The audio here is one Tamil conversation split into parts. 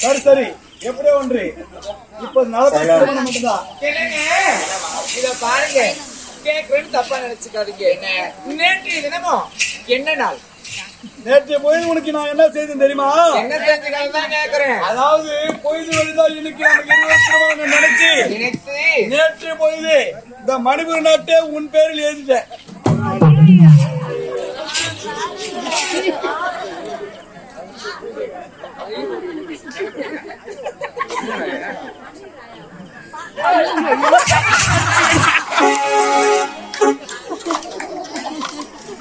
சரி சரி, எப்படியோ ஒன்று இப்ப மட்டும்தான். இத பாருங்க, கேக்குறேன்னு தப்பா நினைச்சுக்காதீங்க. நேற்று தினமும் என்ன நாள்? நேற்று பொழுது உனக்கு நான் என்ன செய்தேன் தெரியுமா? என்ன செஞ்சுக்காக தான் கேக்குறேன். அதாவது பொழுது வழிதான் இன்னைக்கு நமக்கு நினைச்சு நேற்று பொழுது இந்த மணிபுரி நாட்டை உன் பேரில் எழுதிட்டேன்.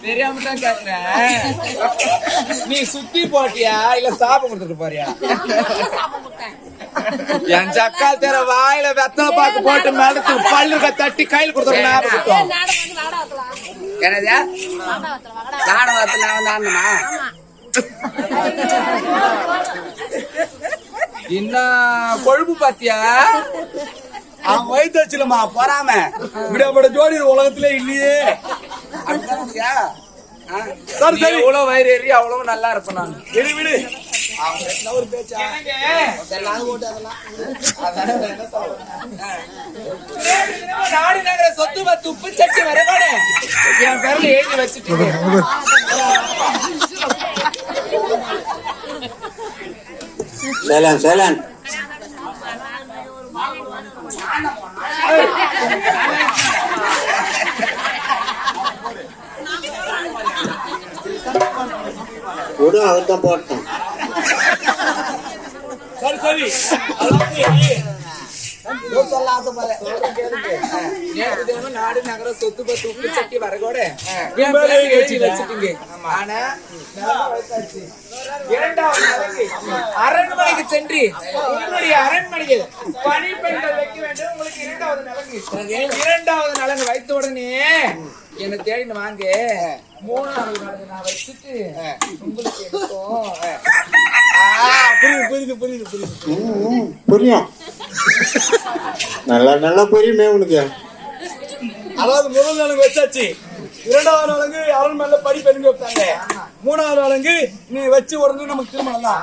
தெரியாம தான் கேக்குறேன். நீ சுத்தி போட்டியா இல்ல சாப்ப கொடுத்துட்டு போறியா? என் சக்கா தெர வாயில வெத்தலை பாக்கு போட்டு மேலத்து பல்லுக தட்டி கையில் கொடுத்துருக்கோம். என்னது நாடகத்துல வந்தானுமா? என்ன கொழுப்பு பாத்தியா? அவன் வயிற்று வச்சுலமா போறாம இப்படியாப்பட்ட ஜோடி உலகத்திலே இல்லையே. சரி சரி, எவ்வளவு வயிறு ஏறி அவ்வளவு நல்லா இருப்பேன் நான். விடு விடு, ஒரு பேச்சா நாடு நகர சொத்து பத்து உப்பு சட்டி வரக்கூட என் பேர்ல எழுதி வச்சுட்டு சேலன் சேலன் கூட அவர்தான் போட்டோம். சரி சரி, சொல்ல ஆசைப்படுறேன். நேற்று தினமும் நாடு நகர சொத்து பத்து உப்பு சட்டி வரக்கூட என் பேர்ல எழுதி வச்சுட்டீங்க. ஆனா இரண்டாவது நாளைக்கு அரண்மனைக்கு சென்று உங்களுடைய அரண்மனையில் பணிப்பெண்கள் வைக்க வேண்டும். உங்களுக்கு இரண்டாவது நலங்கு வைத்த உடனே என்ன தேடின்னு வாங்க. மூணாவது நலங்கு நான் வச்சுட்டு உங்களுக்கு எடுத்தோம். புரியுது புரியுது புரியுது புரியும், நல்லா நல்லா புரியுமே உனக்கு. அதாவது முதல் நாளுக்கு வச்சாச்சு, இரண்டாவது நாளுக்கு அரண்மனையில படி பெருங்கி வைப்பாங்க, மூணாவது நாளுக்கு நீ வச்சு உடனே நமக்கு திருமணம் தான்.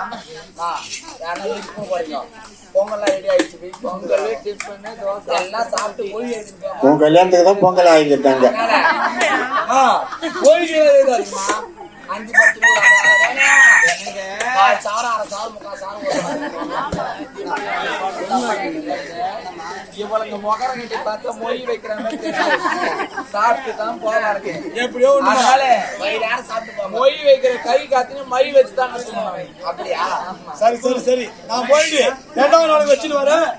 பொங்கல் ரெடி ஆயிடுச்சு. பொங்கல் டிஃபன் தோசை எல்லாம் சாப்பிட்டு மொழி எழுதிருக்கோம். உன் கல்யாணத்துக்கு தான் பொங்கல் ஆகிட்டாங்க. அஞ்சு 10 சாரம் அரை சாரம் முக்கால் சாரம் இவளுங்க முகர கிட்ட பார்த்தா மொழி வைக்கிற மாதிரி சாப்பிட்டு தான் போவாங்க. எப்படியோ அதனால சாப்பிட்டு மொழி வைக்கிற கை காத்தினு மொழி வச்சுதான் அப்படியா? சரி சரி சரி, நான் போயிட்டு இரண்டாவது நாளுக்கு வச்சுட்டு வரேன்.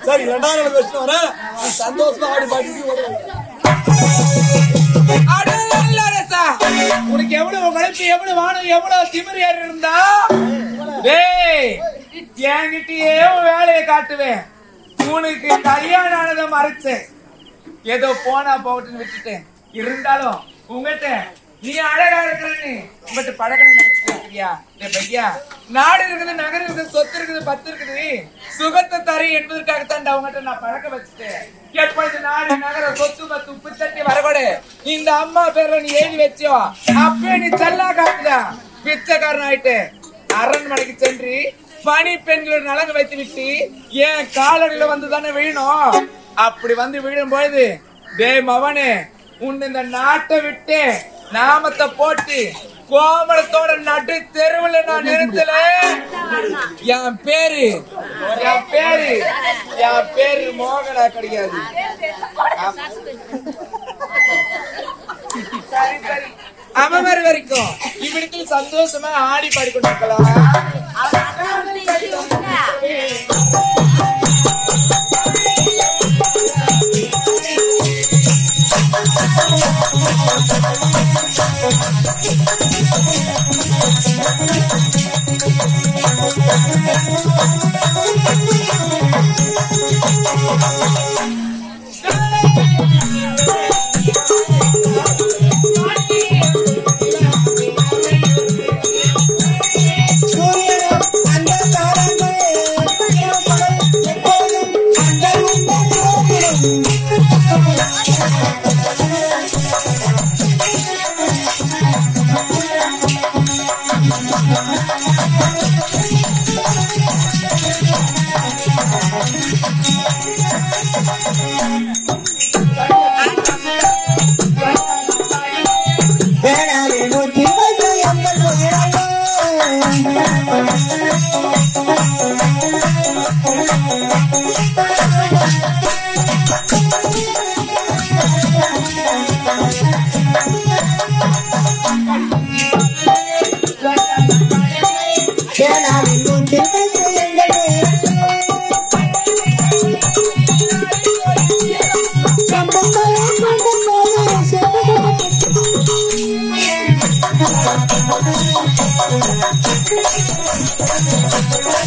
சரி 2வது நாள் வச்சுட்டு வரேன். சந்தோஷமா ஆடி பாட்டு உனக்கு எவ்வளவு உழைப்பு, எவ்வளவு வானம், எவ்வளவு திமிரியார் இருந்தா என்கிட்டயே வேலையை காட்டுவேன். உனக்கு கல்யாணம் ஆனதை மறைச்சேன். ஏதோ போனா போகட்டுன்னு விட்டுட்டேன். இருந்தாலும் உங்ககிட்ட நீ அழகா இருக்கிறன்னு உங்ககிட்ட பழக்கணும் நினைச்சிருக்கியா? பையா, நாடு இருக்குது, நகர் இருக்குது, சொத்து இருக்குது, பத்து இருக்குது, சுகத்தை தரி என்பதற்காகத்தான் அவங்ககிட்ட நான் பழக்க வச்சுட்டேன். எப்பொழுது நாடு நகர சொத்து பத்து உப்பு தட்டி வரக்கூடு இந்த அம்மா பேர்ல நீ எழுதி வச்சோ அப்பவே நீ செல்லா காட்டுதா பிச்சைக்காரன் ஆயிட்டு அரண்மனைக்கு சென்று பனி பெண்களோட நலங்கு வைத்து விட்டு ஏன் காலடியில வந்து தானே விழணும். அப்படி வந்து விழும்பொழுது மவனே உன் இந்த நாட்டை விட்டு நாமத்தை போட்டு கோமளத்தோட நடு தெருவுல நான் நிறுத்தல. என் பேரு மோகனா கிடையாது. சரி சரி, அமர் வரைக்கும் இவ்விடத்தில் சந்தோஷமா ஆடி பாடிக்கொண்டிருக்கலாம்.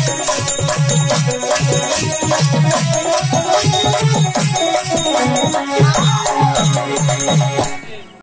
Thank you.